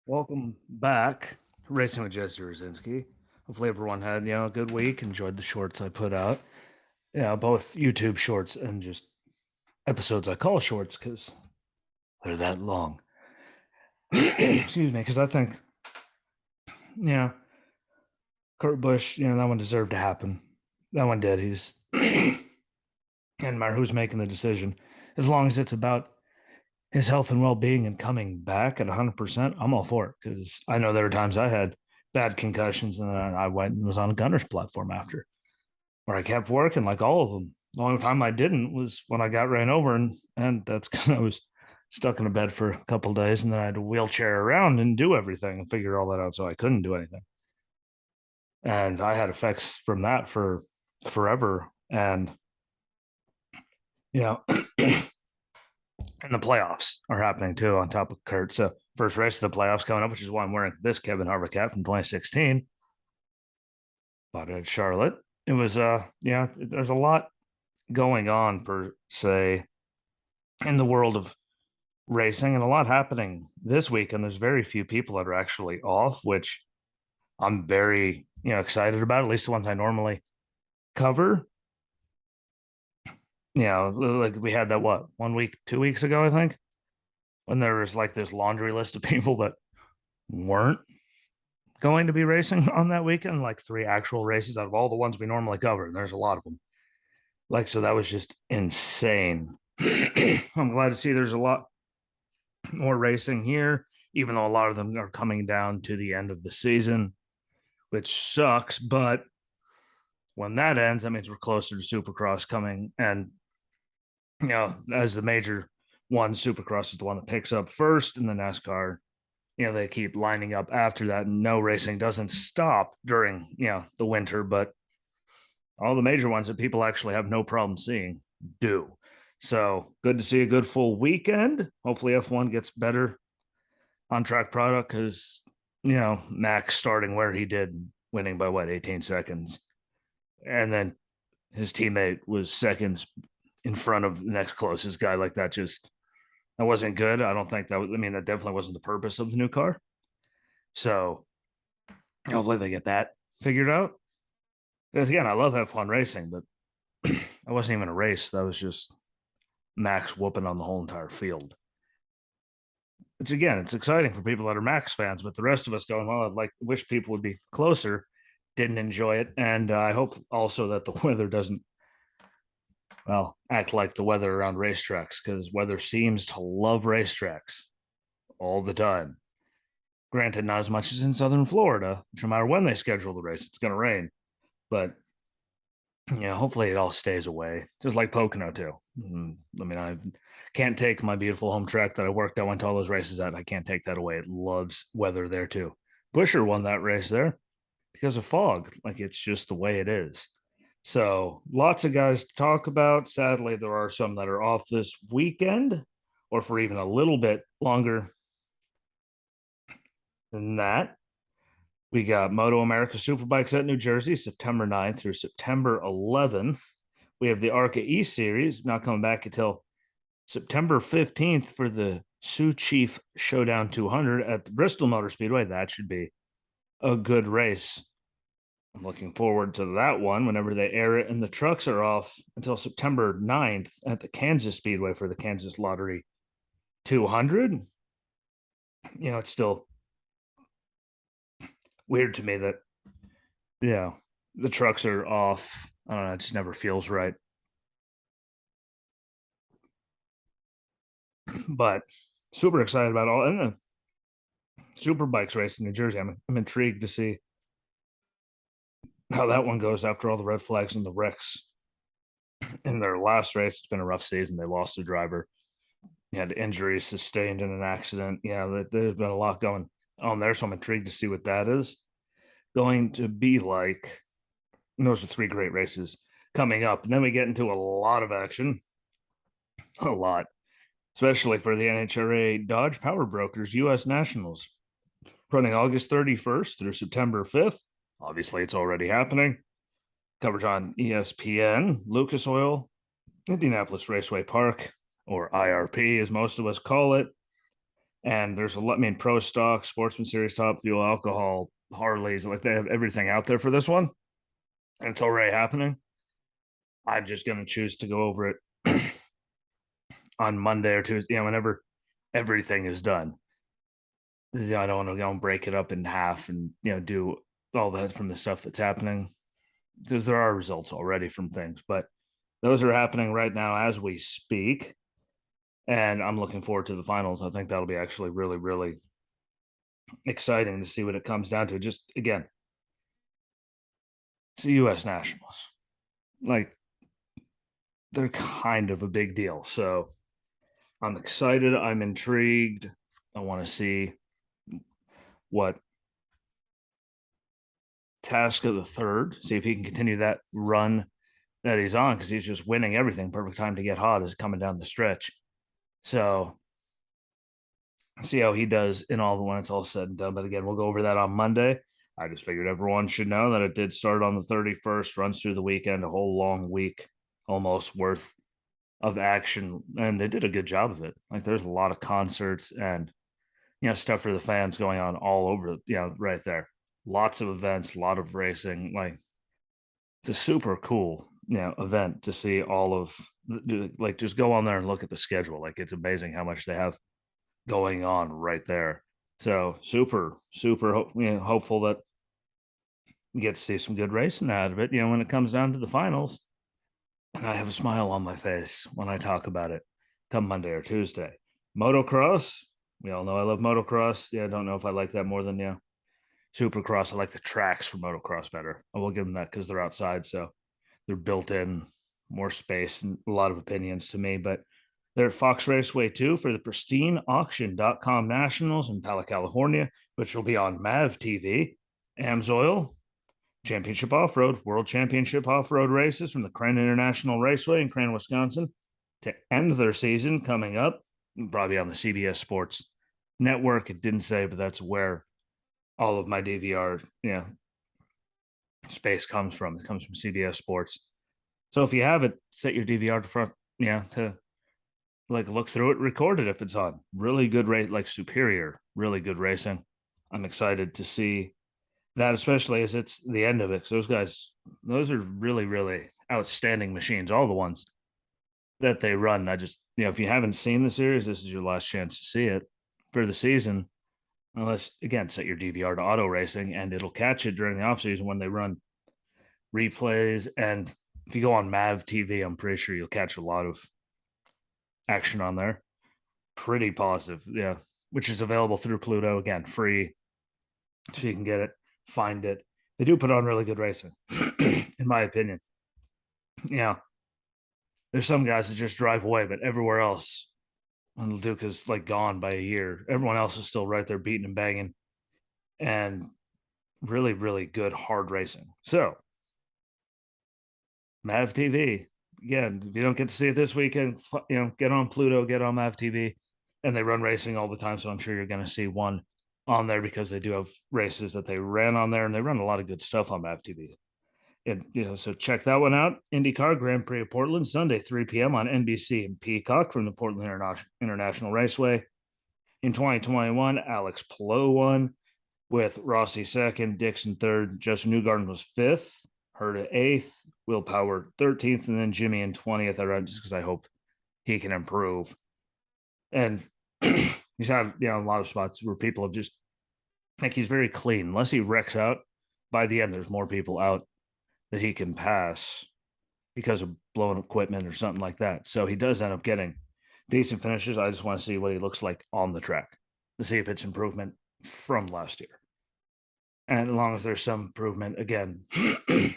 Welcome back, Racing with Jesse Rosinski. Hopefully, everyone had a good week. Enjoyed the shorts I put out. Yeah, both YouTube shorts and just episodes I call shorts because they're that long. Excuse me, because I think, yeah, Kurt Busch, that one deserved to happen. That one did. He's and matter who's making the decision, as long as it's about his health and well-being and coming back at 100%, I'm all for it because I know there were times I had bad concussions and then I went and was on a gunner's platform after where I kept working like all of them. The only time I didn't was when I got ran over, and that's because I was stuck in a bed for a couple of days, and then I had to wheelchair around and do everything and figure all that out, so I couldn't do anything. And I had effects from that for forever, and you know, and the playoffs are happening too on top of Kurt. So first race of the playoffs coming up, which is why I'm wearing this Kevin Harvick cap from 2016. Bought it at Charlotte. It was there's a lot going on per se in the world of racing and a lot happening this week. And there's very few people that are actually off, which I'm very, excited about, at least the ones I normally cover. Like we had that, what, 1 week, 2 weeks ago, I think, when there was like this laundry list of people that weren't going to be racing on that weekend, like three actual races out of all the ones we normally cover. And there's a lot of them. Like, so that was just insane. I'm glad to see there's a lot more racing here, even though a lot of them are coming down to the end of the season, which sucks. But when that ends, that means we're closer to Supercross coming. And, as the major one, Supercross is the one that picks up first, and the NASCAR, they keep lining up after that. And no racing doesn't stop during, the winter, but all the major ones that people actually have no problem seeing do. So good to see a good full weekend. Hopefully F1 gets better on track product because, Max starting where he did, winning by what, 18 seconds. And then his teammate was seconds in front of the next closest guy. Like that wasn't good. I don't think that was, that definitely wasn't the purpose of the new car. So hopefully they get that figured out. Because again, I love F1 racing, but that wasn't even a race. That was just Max whooping on the whole entire field. Which again, it's exciting for people that are Max fans, but the rest of us going, well, I'd wish people would be closer, didn't enjoy it. And I hope also that the weather doesn't, well, act like the weather around racetracks, because weather seems to love racetracks all the time. Granted, not as much as in Southern Florida, which no matter when they schedule the race, it's going to rain. But hopefully it all stays away, just like Pocono too. I can't take my beautiful home track that I worked. I went to all those races at. I can't take that away. It loves weather there too. Busher won that race there because of fog. Like, it's just the way it is. So lots of guys to talk about. Sadly, there are some that are off this weekend, or for even a little bit longer than that. We got MotoAmerica SuperBikes at New Jersey, September 9th through September 11th. We have the ARCA E Series not coming back until September 15th for the Sioux Chief Showdown 200 at the Bristol Motor Speedway. That should be a good race. I'm looking forward to that one whenever they air it. And the trucks are off until September 9th at the Kansas Speedway for the Kansas Lottery 200. It's still weird to me that, the trucks are off. I don't know. It just never feels right. But super excited about all and the Superbikes race in New Jersey. I'm intrigued to see how that one goes after all the red flags and the wrecks in their last race. It's been a rough season. They lost a driver. He had injuries sustained in an accident. There's been a lot going on there. So I'm intrigued to see what that is going to be like. And those are three great races coming up. And then we get into a lot of action. A lot. Especially for the NHRA Dodge Power Brokers US Nationals, running August 31st through September 5th. Obviously, it's already happening. Coverage on ESPN, Lucas Oil, Indianapolis Raceway Park, or IRP, as most of us call it. And there's pro stock, Sportsman Series, Top Fuel, alcohol, Harleys, like they have everything out there for this one. And it's already happening. I'm just going to choose to go over it on Monday or Tuesday, whenever everything is done. I don't want to go and break it up in half and do all that from the stuff that's happening, because there are results already from things, but those are happening right now as we speak. And I'm looking forward to the finals. I think that'll be actually really, really exciting to see what it comes down to. Just again, it's the US Nationals. Like, they're kind of a big deal. So I'm excited. I'm intrigued. I want to see what Tasca the third, see if he can continue that run that he's on, because he's just winning everything. Perfect time to get hot is coming down the stretch. So see how he does in all the when it's all said and done. But again, we'll go over that on Monday. I just figured everyone should know that it did start on the 31st, runs through the weekend, a whole long week almost worth of action. And they did a good job of it. Like, there's a lot of concerts and stuff for the fans going on all over, right there. Lots of events, a lot of racing. Like, it's a super cool, event to see all of, like, just go on there and look at the schedule. Like, it's amazing how much they have going on right there. So super, super hopeful that we get to see some good racing out of it, when it comes down to the finals. And I have a smile on my face when I talk about it come Monday or Tuesday. Motocross, we all know I love motocross. I don't know if I like that more than Supercross. I like the tracks for motocross better. I will give them that because they're outside, so they're built in, more space, and a lot of opinions to me. But they're at Fox Raceway 2 for the pristine auction.com Nationals in Pala, California, which will be on MAV TV. AMSOIL Championship Off-Road, World Championship Off-Road races from the Crane International Raceway in Crane, Wisconsin to end their season coming up, probably on the CBS Sports Network. It didn't say, but that's where all of my DVR, space comes from. It comes from CBS Sports. So if you have it, set your DVR to front, to like look through it, record it if it's on. Really good race, like superior, really good racing. I'm excited to see that, especially as it's the end of it. Those guys, those are really, really outstanding machines. All the ones that they run. I just, if you haven't seen the series, this is your last chance to see it for the season. Unless, again, set your DVR to auto racing and it'll catch it during the off season when they run replays. And if you go on MAV TV, I'm pretty sure you'll catch a lot of action on there. Pretty positive, which is available through Pluto, again, free, so you can get it, find it. They do put on really good racing, in my opinion. There's some guys that just drive away, but everywhere else, and Duke is like gone by a year. Everyone else is still right there beating and banging, and really, really good hard racing. So MAV TV, again, if you don't get to see it this weekend, get on Pluto, get on MAV TV, and they run racing all the time. So I'm sure you're going to see one on there because they do have races that they ran on there, and they run a lot of good stuff on MAV TV. And so check that one out. IndyCar Grand Prix of Portland, Sunday, 3 p.m. on NBC and Peacock from the Portland International Raceway. In 2021, Alex Palou won with Rossi second, Dixon third, Justin Newgarden was fifth, Herta eighth, Will Power 13th, and then Jimmy in 20th. I run just because I hope he can improve. And he's had a lot of spots where people have just like, he's very clean. Unless he wrecks out, by the end, there's more people out that he can pass because of blowing equipment or something like that. So he does end up getting decent finishes. I just want to see what he looks like on the track to see if it's improvement from last year. And as long as there's some improvement, again, I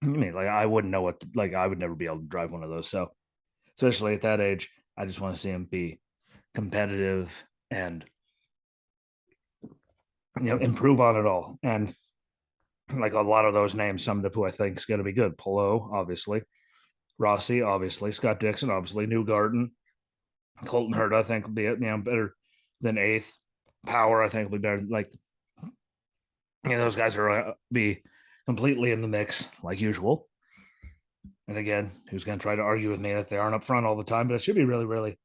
mean, like, I wouldn't know what, like, I would never be able to drive one of those. So, especially at that age, I just want to see him be competitive and, improve on it all. And like a lot of those names summed up who I think is going to be good. Palou, obviously. Rossi, obviously. Scott Dixon, obviously. Newgarden. Colton Herta, I think, will be better than eighth. Power, I think, will be better. Like, those guys are be completely in the mix, like usual. And again, who's going to try to argue with me that they aren't up front all the time? But it should be really, really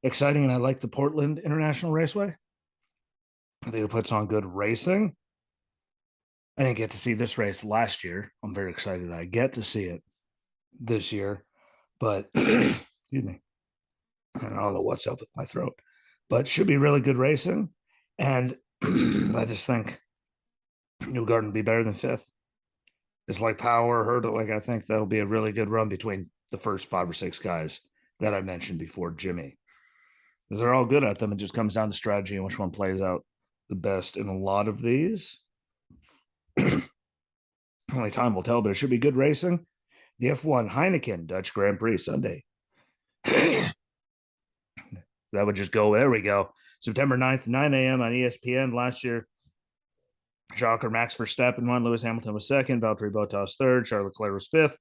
exciting. And I like the Portland International Raceway. I think it puts on good racing. I didn't get to see this race last year. I'm very excited that I get to see it this year. But excuse me, I don't know what's up with my throat, but should be really good racing. And I just think Newgarden will be better than fifth. It's like power, hurdle. Like I think that'll be a really good run between the first five or six guys that I mentioned before, Jimmy, because they're all good at them. It just comes down to strategy and which one plays out the best in a lot of these. Only time will tell, but it should be good racing. The F1 Heineken Dutch Grand Prix Sunday. That would just go. There we go. September 9th, 9 a.m. on ESPN. Last year, shocker, Max Verstappen won. Lewis Hamilton was second. Valtteri Bottas third. Charles Leclerc was fifth.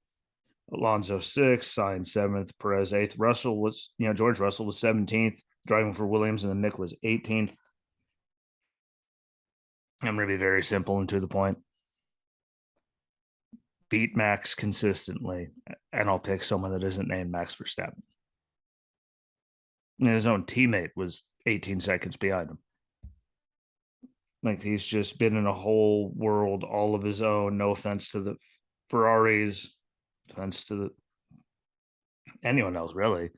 Alonso sixth. Sainz seventh. Perez eighth. Russell was, George Russell was 17th, driving for Williams, and then Mick was 18th. I'm going to be very simple and to the point. Beat Max consistently, and I'll pick someone that isn't named Max Verstappen. And his own teammate was 18 seconds behind him. Like he's just been in a whole world all of his own. No offense to the Ferraris, offense to anyone else really.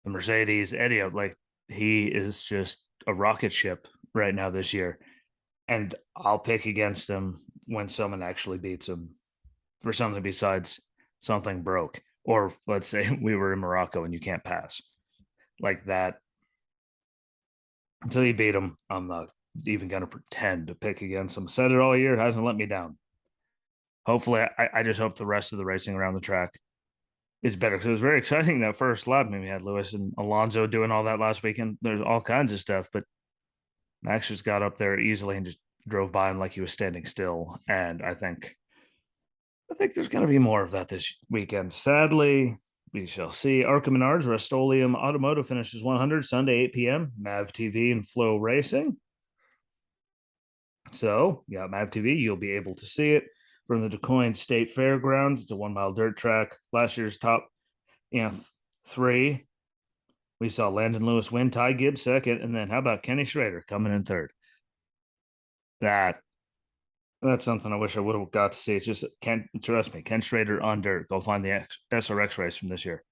The Mercedes, Eddie, like he is just a rocket ship right now this year. And I'll pick against him when someone actually beats him for something besides something broke. Or let's say we were in Morocco and you can't pass like that. Until you beat him, I'm not even going to pretend to pick against him. Said it all year, hasn't let me down. Hopefully, I just hope the rest of the racing around the track is better because it was very exciting that first lap. I mean, we had Lewis and Alonso doing all that last weekend. There's all kinds of stuff, but Max just got up there easily and just drove by him like he was standing still. And I think there's going to be more of that this weekend. Sadly, we shall see. Arca Menards, Rust-Oleum Automotive finishes 100 Sunday, 8 p.m. Mav TV and Flow Racing. So, yeah, Mav TV, you'll be able to see it from the DuQuoin State Fairgrounds. It's a 1 mile dirt track. Last year's top, three. We saw Landon Lewis win, Ty Gibbs second, and then how about Kenny Schrader coming in third? That's something I wish I would have got to see. It's just trust me, Ken Schrader on dirt. Go find the SRX race from this year.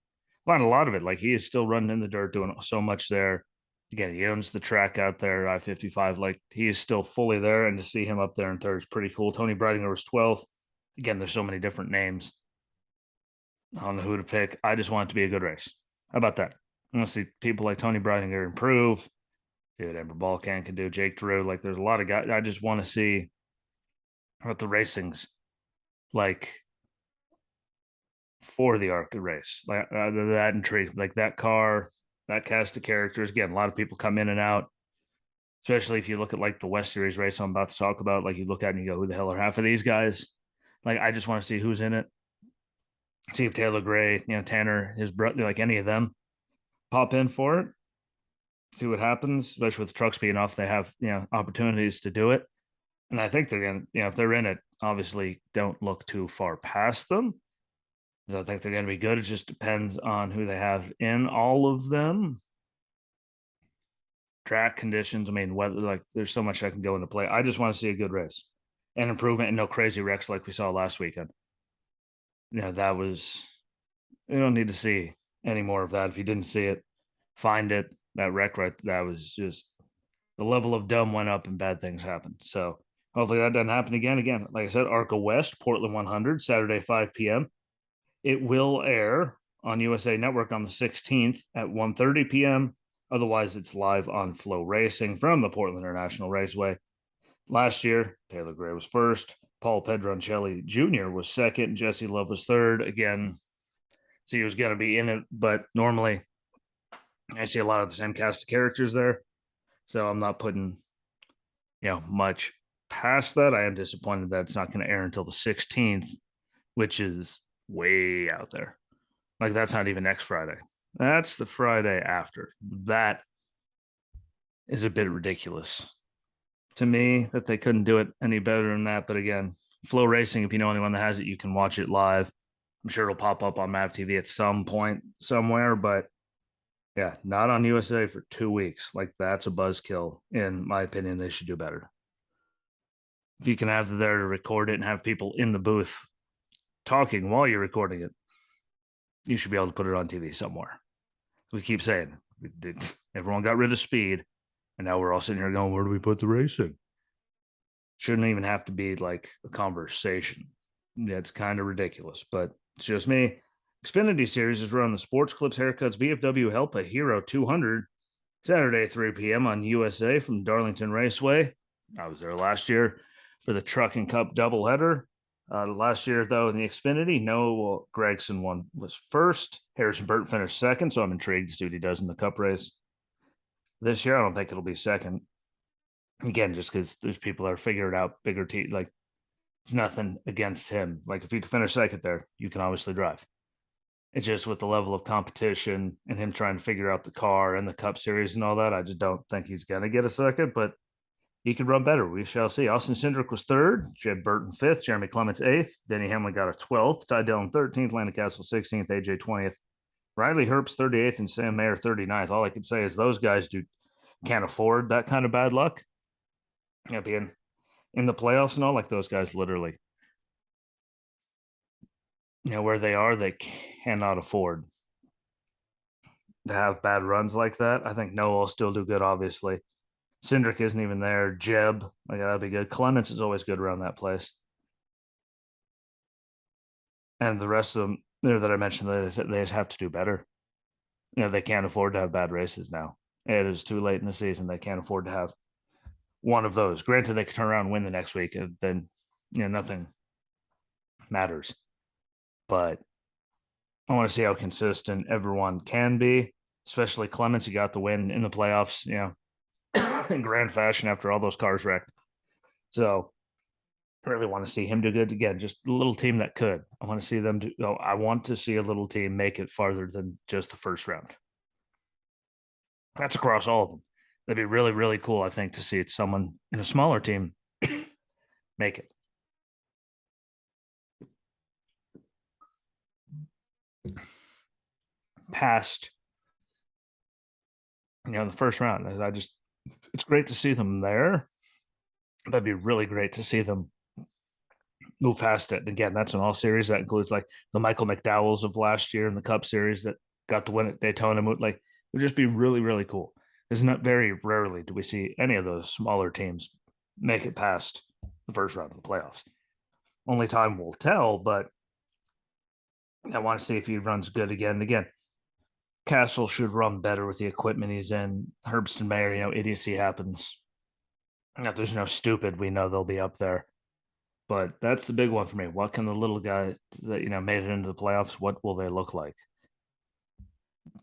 Find a lot of it. Like he is still running in the dirt, doing so much there. Again, he owns the track out there, I-55. Like he is still fully there, and to see him up there in third is pretty cool. Tony Breidinger was 12th. Again, there's so many different names on who to pick. I just want it to be a good race. How about that? I want to see people like Tony Breidinger improve. Dude, Amber Balkan can do. Jake Drew. Like there's a lot of guys. I just want to see what the racing's like for the ARCA race. Like that intrigue, like that car, that cast of characters. Again, a lot of people come in and out, especially if you look at like the West Series race I'm about to talk about. Like you look at it and you go, who the hell are half of these guys? Like I just want to see who's in it. See if Taylor Gray, Tanner, his brother, like any of them pop in for it. See what happens, especially with trucks being off. They have, opportunities to do it. And I think they're going to, if they're in it, obviously don't look too far past them. I think they're going to be good. It just depends on who they have in all of them. Track conditions. I mean, whether like there's so much that can go into play. I just want to see a good race and improvement and no crazy wrecks like we saw last weekend. That was, you don't need to see any more of that. If you didn't see it, find it. That wreck right, that was just the level of dumb went up and bad things happened. So hopefully that doesn't happen again. Again, like I said, ARCA West, Portland 100, Saturday, 5 p.m. It will air on USA Network on the 16th at 1:30 p.m. Otherwise, it's live on Flow Racing from the Portland International Raceway. Last year, Taylor Gray was first. Paul Pedroncelli Jr. was second. Jesse Love was third. Again, see who's going to be in it, but normally I see a lot of the same cast of characters there. So I'm not putting, much past that. I am disappointed that it's not going to air until the 16th, which is way out there. Like that's not even next Friday. That's the Friday after. That is a bit ridiculous to me that they couldn't do it any better than that. But again, Flow Racing, if you know anyone that has it, you can watch it live. I'm sure it'll pop up on MAV TV at some point somewhere, but Yeah, not on USA for 2 weeks. Like that's a buzzkill. In my opinion, they should do better. If you can have them there to record it and have people in the booth talking while you're recording it, you should be able to put it on TV somewhere. We keep saying everyone got rid of speed, and now we're all sitting here going, "Where do we put the racing?" Shouldn't even have to be like a conversation. Yeah, it's kind of ridiculous, but it's just me. Xfinity Series is run the Sports Clips Haircuts VFW Help a Hero 200 Saturday 3 p.m. on USA from Darlington Raceway. I was there last year for the Truck and Cup doubleheader. Last year, though, in the Xfinity, Noah Gragson was first. Harrison Burton finished second, so I'm intrigued to see what he does in the Cup race. This year, I don't think it'll be second. Again, just because there's people that are figuring out bigger teams. Like, it's nothing against him. Like, if you can finish second there, you can obviously drive. It's just with the level of competition and him trying to figure out the car and the Cup Series and all that, I just don't think he's going to get a second, but he could run better. We shall see. Austin Cindric was third, Jed Burton fifth, Jeremy Clements eighth, Denny Hamlin got a 12th, Ty Dillon 13th, Landon Castle 16th, AJ 20th, Riley Herbst 38th, and Sam Mayer 39th. All I can say is those guys can't afford that kind of bad luck. You know, being in the playoffs and all, like those guys literally, where they are, they cannot afford to have bad runs like that. I think Noah will still do good, obviously. Cindric isn't even there. Jeb, like that'd be good. Clements is always good around that place. And the rest of them there that I mentioned, they just have to do better. They can't afford to have bad races now. It is too late in the season. They can't afford to have one of those. Granted, they could turn around and win the next week, and then nothing matters. But I want to see how consistent everyone can be, especially Clements. He got the win in the playoffs, in grand fashion after all those cars wrecked. So I really want to see him do good again. Just a little team that could. I want to see them do. I want to see a little team make it farther than just the first round. That's across all of them. That'd be really, really cool. I think to see it someone in a smaller team make it. Past, the first round. It's great to see them there. That'd be really great to see them move past it. And again, that's an all series that includes like the Michael McDowells of last year in the Cup Series that got to win at Daytona. Like, it would just be really, really cool. There's not very rarely do we see any of those smaller teams make it past the first round of the playoffs. Only time will tell, but I want to see if he runs good again and again. Castle should run better with the equipment he's in. Herbst and Mayer, idiocy happens. If there's no stupid, we know they'll be up there. But that's the big one for me. What can the little guy that made it into the playoffs? What will they look like?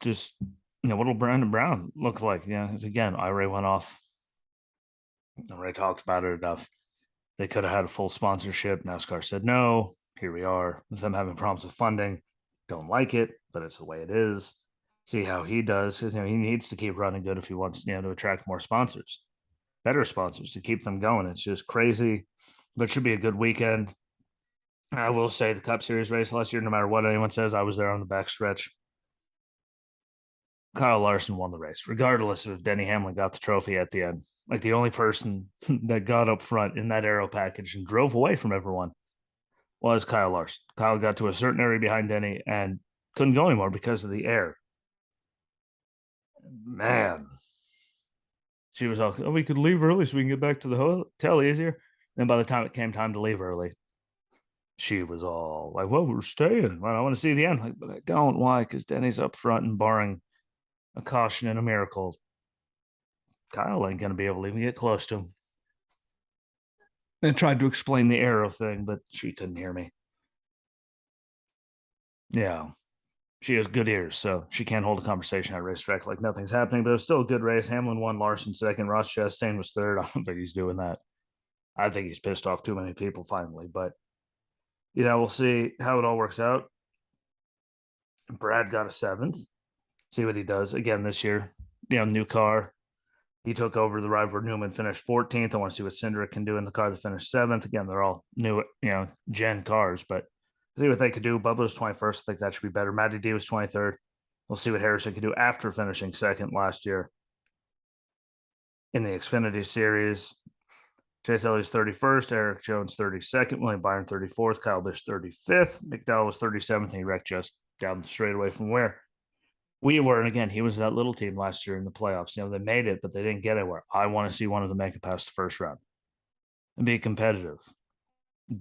Just what will Brandon Brown look like? Again, IRA went off. I already talked about it enough. They could have had a full sponsorship. NASCAR said no. Here we are with them having problems with funding. Don't like it, but it's the way it is. See how he does, because he needs to keep running good if he wants to attract more sponsors, better sponsors to keep them going. It's just crazy, but it should be a good weekend. I will say the Cup Series race last year, no matter what anyone says, I was there on the backstretch. Kyle Larson won the race, regardless of if Denny Hamlin got the trophy at the end. Like the only person that got up front in that aero package and drove away from everyone was Kyle Larson. Kyle got to a certain area behind Denny and couldn't go anymore because of the air. Man, she was all, we could leave early so we can get back to the hotel easier. And by the time it came time to leave early, she was all like, well, we're staying. Well, I want to see the end. Like, but I don't. Why? Because Denny's up front and barring a caution and a miracle, Kyle ain't going to be able to even get close to him. And tried to explain the arrow thing, but she couldn't hear me. Yeah. She has good ears, so she can't hold a conversation at racetrack like nothing's happening. But it was still a good race. Hamlin won, Larson second, Ross Chastain was third. I don't think he's doing that. I think he's pissed off too many people finally. But we'll see how it all works out. Brad got a seventh. See what he does again this year. New car. He took over the ride where Newman finished 14th. I want to see what Cindric can do in the car that finished seventh. Again, they're all new, gen cars, but see what they could do. Bubba was 21st. I think that should be better. Matty D was 23rd. We'll see what Harrison can do after finishing second last year in the Xfinity series. Chase Elliott's 31st, Eric Jones 32nd, William Byron 34th, Kyle Busch 35th, McDowell was 37th, and he wrecked just down the straightaway from where we were. And again, he was that little team last year in the playoffs. They made it, but they didn't get anywhere. I want to see one of them make it past the first round and be competitive.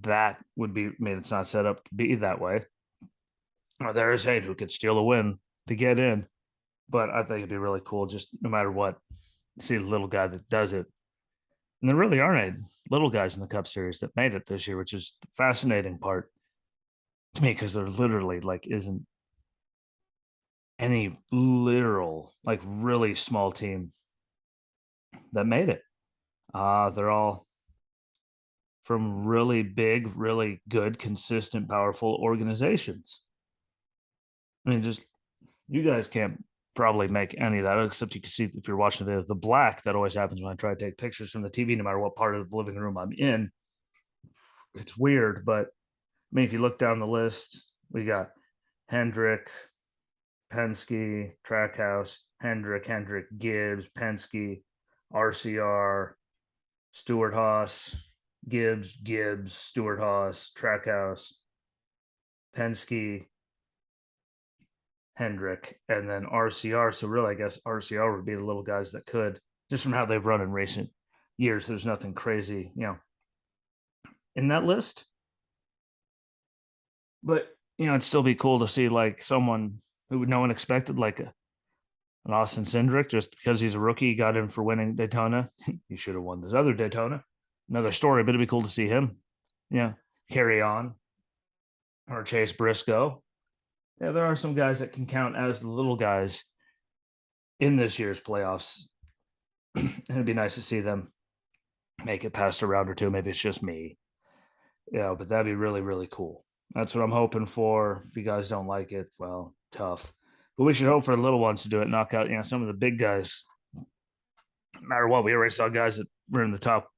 That would be, I mean, it's not set up to be that way. There is Hayden who could steal a win to get in, but I think it'd be really cool, just no matter what, see the little guy that does it. And there really aren't any little guys in the Cup Series that made it this year, which is the fascinating part to me, because there literally isn't any literal really small team that made it. They're all from really big, really good, consistent, powerful organizations. I mean, just you guys can't probably make any of that, except you can see if you're watching the black that always happens when I try to take pictures from the TV, no matter what part of the living room I'm in. It's weird, but I mean, if you look down the list, we got Hendrick, Penske, Trackhouse, Hendrick, Gibbs, Penske, RCR, Stewart Haas, Gibbs, Stewart Haas, Trackhouse, Penske, Hendrick, and then RCR. So really, I guess RCR would be the little guys that could, just from how they've run in recent years. There's nothing crazy, in that list. But it'd still be cool to see someone who no one expected, an Austin Cindric, just because he's a rookie, he got in for winning Daytona. He should have won this other Daytona. Another story, but it'd be cool to see him, carry on. Or Chase Briscoe. Yeah, there are some guys that can count as the little guys in this year's playoffs. And it'd be nice to see them make it past a round or two. Maybe it's just me. But that'd be really, really cool. That's what I'm hoping for. If you guys don't like it, well, tough. But we should hope for the little ones to do it, knock out, some of the big guys. No matter what, we already saw guys that were in the top,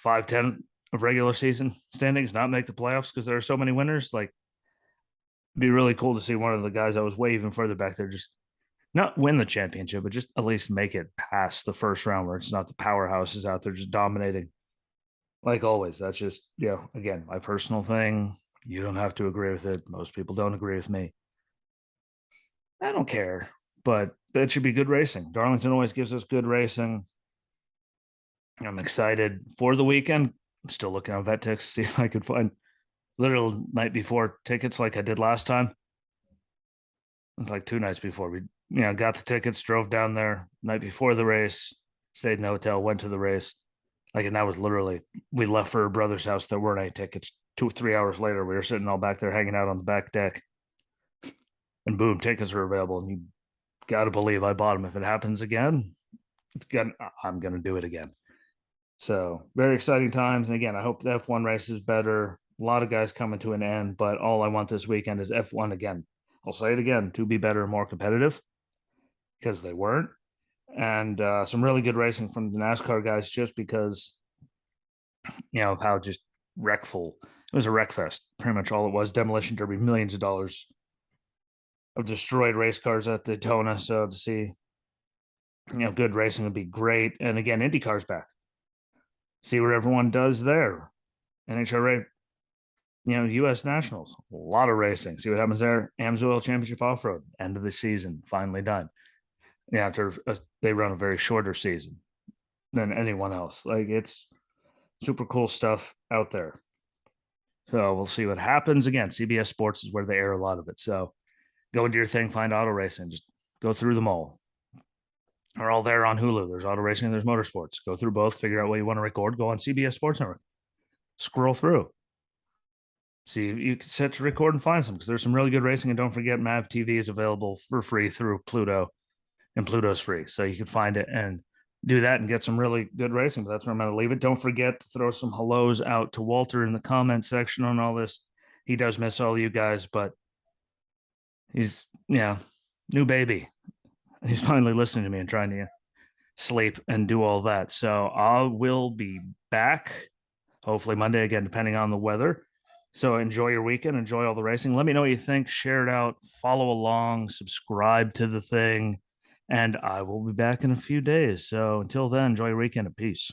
5-10 of regular season standings not make the playoffs because there are so many winners. It'd be really cool to see one of the guys that was way even further back there just not win the championship, but just at least make it past the first round, where it's not the powerhouses out there just dominating. Like always, that's just, again, my personal thing. You don't have to agree with it. Most people don't agree with me. I don't care, but that should be good racing. Darlington always gives us good racing. I'm excited for the weekend. I'm still looking on VetTix to see if I could find literal night before tickets like I did last time. It's like 2 nights before we, got the tickets, drove down there night before the race, stayed in the hotel, went to the race. And that was literally, we left for her brother's house. There weren't any tickets. 2-3 hours later, we were sitting all back there hanging out on the back deck. And boom, tickets are available. And you got to believe I bought them. If it happens again, I'm going to do it again. So very exciting times. And again, I hope the F1 race is better. A lot of guys coming to an end, but all I want this weekend is F1 again. I'll say it again, to be better and more competitive, because they weren't. And some really good racing from the NASCAR guys, just because, of how just wreckful. It was a wreck fest, pretty much all it was. Demolition Derby, millions of dollars of destroyed race cars at Daytona. So to see, good racing would be great. And again, IndyCar's back. See what everyone does there. NHRA, US Nationals, a lot of racing. See what happens there. AMSOIL Championship Off-Road, end of the season, finally done. After they run a very shorter season than anyone else. It's super cool stuff out there. So we'll see what happens. Again, CBS Sports is where they air a lot of it. So go into your thing, find auto racing, just go through them all. They're all there on Hulu. There's auto racing, there's motorsports. Go through both, figure out what you want to record, go on CBS Sports Network. Scroll through. See, you can set to record and find some, because there's some really good racing. And don't forget, Mav TV is available for free through Pluto, and Pluto's free. So you can find it and do that and get some really good racing. But that's where I'm going to leave it. Don't forget to throw some hellos out to Walter in the comment section on all this. He does miss all you guys, but he's, new baby. He's finally listening to me and trying to sleep and do all that. So I will be back hopefully Monday again, depending on the weather. So enjoy your weekend, enjoy all the racing. Let me know what you think. Share it out, follow along, subscribe to the thing, and I will be back in a few days. So until then, enjoy your weekend and peace.